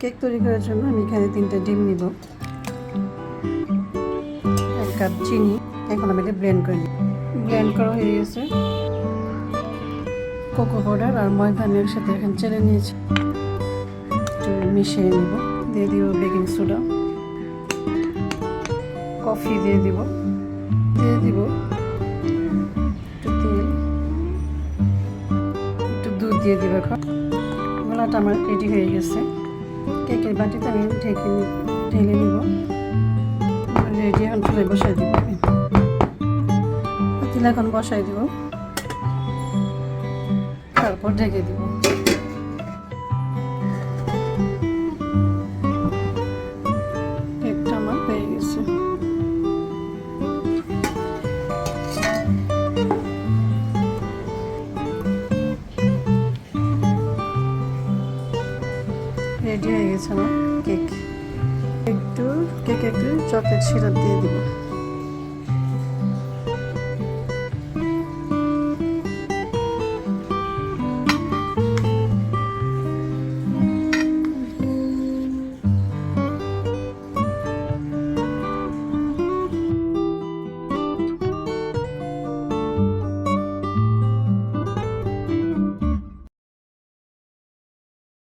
Cake তৈরি করার জন্য আমি এখানে 3টা ডিম নিব, 1 কাপ চিনি। এখন আমি এটা ব্লেন্ড করে নিব। ব্লেন্ড করা হয়ে গেছে। কোকো পাউডার আর ময়দা আমি একসাথে এখন চেলে নিয়েছি, একটু মিশিয়ে নিব। দিয়ে দিব বেকিং সোডা, কফি দিয়ে দিব একটু তেল, একটু দুধ দিয়ে দিব। এখন গোলাটা আমার রেডি হয়ে গেছে। কেকের বাটিতে আমি ঢেলে নিব। রেডি, এখন চুলায় বসাই দিব। পাতিলা এখন বসাই দিব, তারপর ঢেকে দিব। কেকটা আমার হয়ে গেছে। রেডি হয়ে গেছে আমার কেক। কেকে একটু চকলেট সিরাপ দিয়ে দিব।